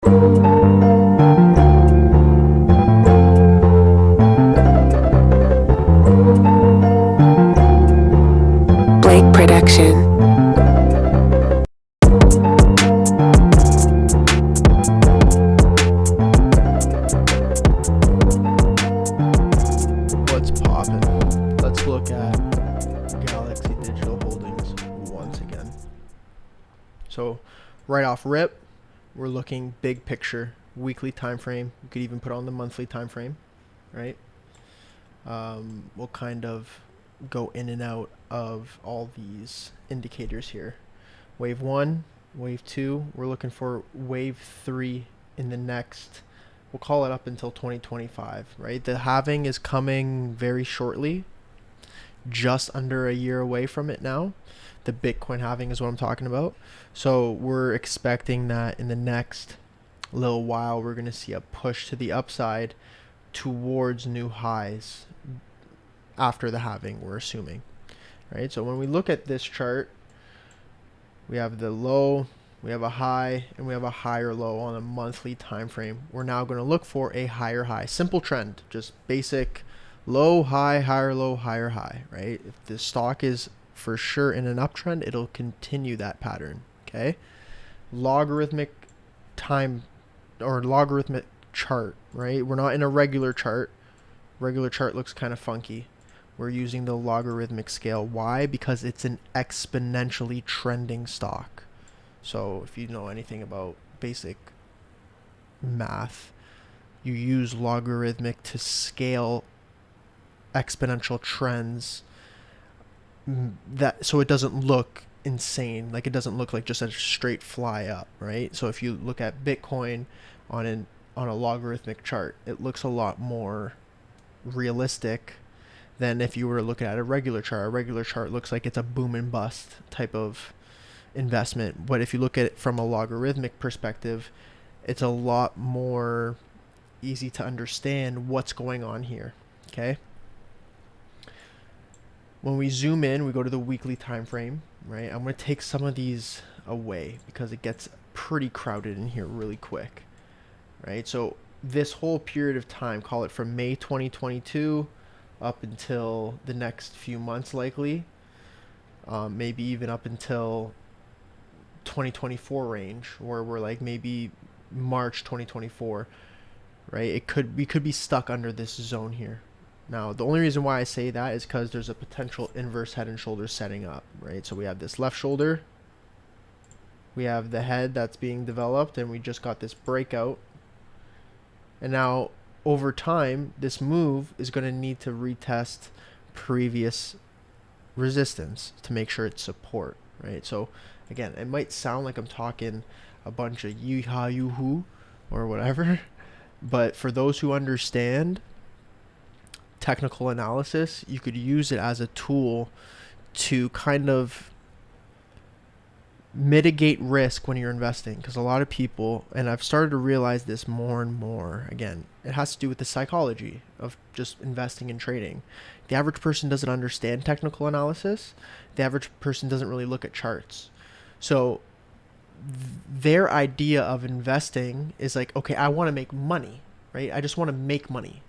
Production. What's poppin'? Let's look at Glxy Digital Holdings once again. So right off rip, we're looking big picture, weekly time frame. You could even put on the monthly time frame, right? We'll kind of go in and out of all these indicators here. Wave 1, wave 2, we're looking for wave 3 in the next, we'll call it up until 2025, right? The halving is coming very shortly, just under a year away from it now. The Bitcoin halving is what I'm talking about. So we're expecting that in the next little while, we're going to see a push to the upside towards new highs after the halving, we're assuming, right? So when we look at this chart, we have the low, we have a high, and we have a higher low on a monthly time frame. We're now going to look for a higher high. Simple trend, just basic low, high, higher low, higher high, right? If the stock is for sure in an uptrend, it'll continue that pattern, okay? Logarithmic time or logarithmic chart, right? We're not in a regular chart. Regular chart looks kind of funky. We're using the logarithmic scale. Why? Because it's an exponentially trending stock. So if you know anything about basic math, you use logarithmic to scale exponential trends so it doesn't look insane. Like it doesn't look like just a straight fly up, right? So if you look at Bitcoin on a logarithmic chart, it looks a lot more realistic than if you were looking at a regular chart. A regular chart looks like it's a boom and bust type of investment. But if you look at it from a logarithmic perspective, it's a lot more easy to understand what's going on here, okay? When we zoom in, we go to the weekly time frame, right? I'm going to take some of these away because it gets pretty crowded in here really quick, right? So this whole period of time, call it from May 2022 up until the next few months likely, maybe even up until 2024 range, where we're like maybe March 2024, right? We could be stuck under this zone here. Now, the only reason why I say that is because there's a potential inverse head and shoulders setting up, right? So we have this left shoulder, we have the head that's being developed, and we just got this breakout. And now, over time, this move is going to need to retest previous resistance to make sure it's support, right? So, again, it might sound like I'm talking a bunch of yee-haw, yoo-hoo, or whatever, but for those who understand technical analysis, you could use it as a tool to kind of mitigate risk when you're investing, because a lot of people, and I've started to realize this more and more, again, it has to do with the psychology of just investing and trading. The average person doesn't understand technical analysis. The average person doesn't really look at charts. So their idea of investing is like, okay, I want to make money, right? I just want to make money.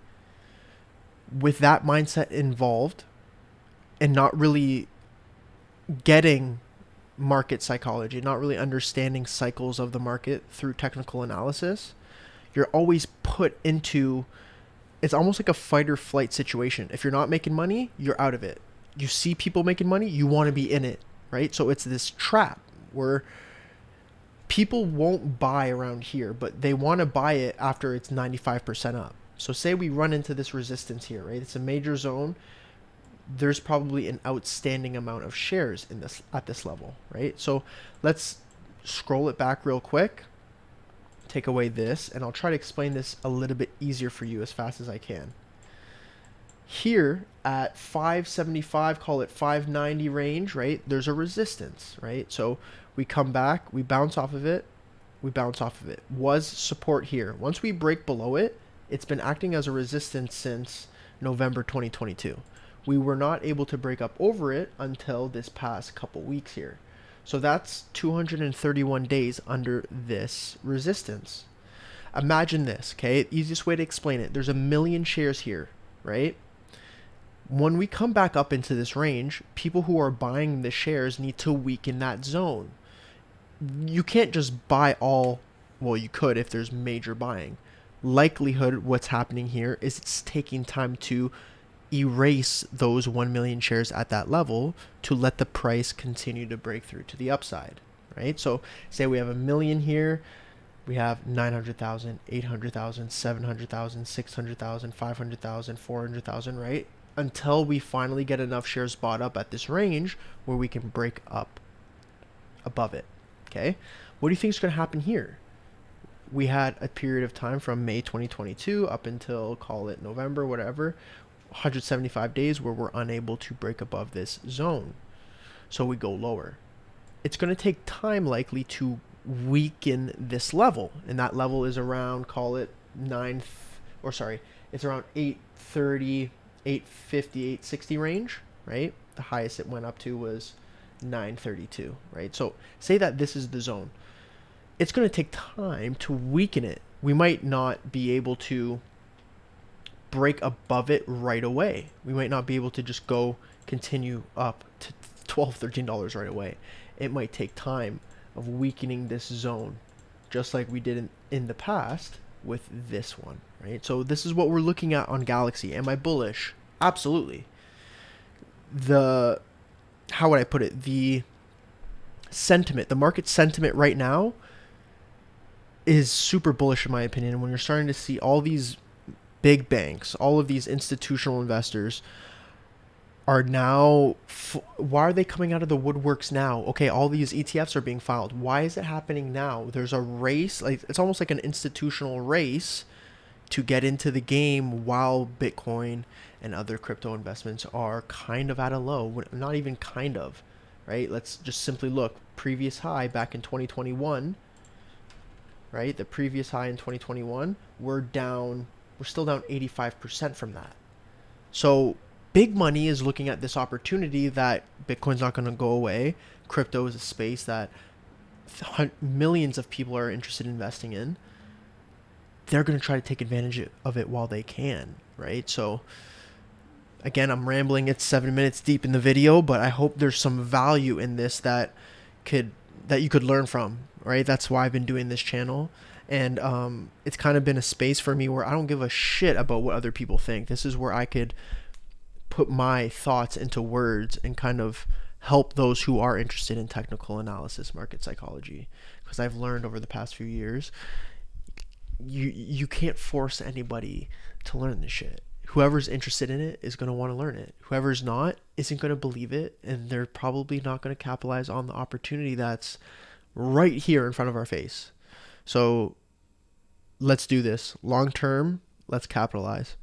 With that mindset involved and not really getting market psychology, not really understanding cycles of the market through technical analysis, you're always put into, it's almost like a fight or flight situation. If you're not making money, you're out of it. You see people making money, you want to be in it, right? So it's this trap where people won't buy around here, but they want to buy it after it's 95% up. So say we run into this resistance here, right? It's a major zone. There's probably an outstanding amount of shares in this at this level, right? So let's scroll it back real quick, take away this, and I'll try to explain this a little bit easier for you as fast as I can. Here at 575, call it 590 range, right? There's a resistance, right? So we come back, we bounce off of it, we bounce off of it. Was support here. Once we break below it, it's been acting as a resistance since November 2022. We were not able to break up over it until this past couple weeks here. So that's 231 days under this resistance. imagine this, okay? Easiest way to explain it. There's a million shares here, right? When we come back up into this range, people who are buying the shares need to weaken that zone. You can't just buy all, well, you could if there's major buying. Likelihood what's happening here is it's taking time to erase those 1 million shares at that level to let the price continue to break through to the upside, right? So say we have a million here, we have 900,000, 800,000, 700,000, 600,000, 500,000, 400,000, right? Until we finally get enough shares bought up at this range where we can break up above it, okay? What do you think is going to happen here? We had a period of time from May 2022 up until, call it November, whatever, 175 days where we're unable to break above this zone. So we go lower. It's going to take time likely to weaken this level. And that level is around, call it it's around 830, 850, 860 range, right? The highest it went up to was 932, right? So say that this is the zone. It's going to take time to weaken it. We might not be able to break above it right away. We might not be able to just go continue up to $12, $13 right away. It might take time of weakening this zone, just like we did in the past with this one, right? So this is what we're looking at on Glxy. Am I bullish? Absolutely. How would I put it? The sentiment, the market sentiment right now is super bullish in my opinion. When you're starting to see all these big banks, all of these institutional investors are now, why are they coming out of the woodworks now? Okay, all these ETFs are being filed. Why is it happening now? There's a race, like it's almost like an institutional race to get into the game while Bitcoin and other crypto investments are kind of at a low. Not even kind of, right? Let's just simply look. Previous high back in 2021, right? The previous high in 2021, we're still down 85% from that. So big money is looking at this opportunity that Bitcoin's not going to go away. Crypto is a space that millions of people are interested in investing in. They're going to try to take advantage of it while they can, right? So again, I'm rambling. It's 7 minutes deep in the video, but I hope there's some value in this that you could learn from, right? That's why I've been doing this channel. And it's kind of been a space for me where I don't give a shit about what other people think. This is where I could put my thoughts into words and kind of help those who are interested in technical analysis, market psychology. Because I've learned over the past few years, you can't force anybody to learn this shit. Whoever's interested in it is going to want to learn it. Whoever's not isn't going to believe it, and they're probably not going to capitalize on the opportunity that's right here in front of our face. So let's do this long term. Let's capitalize.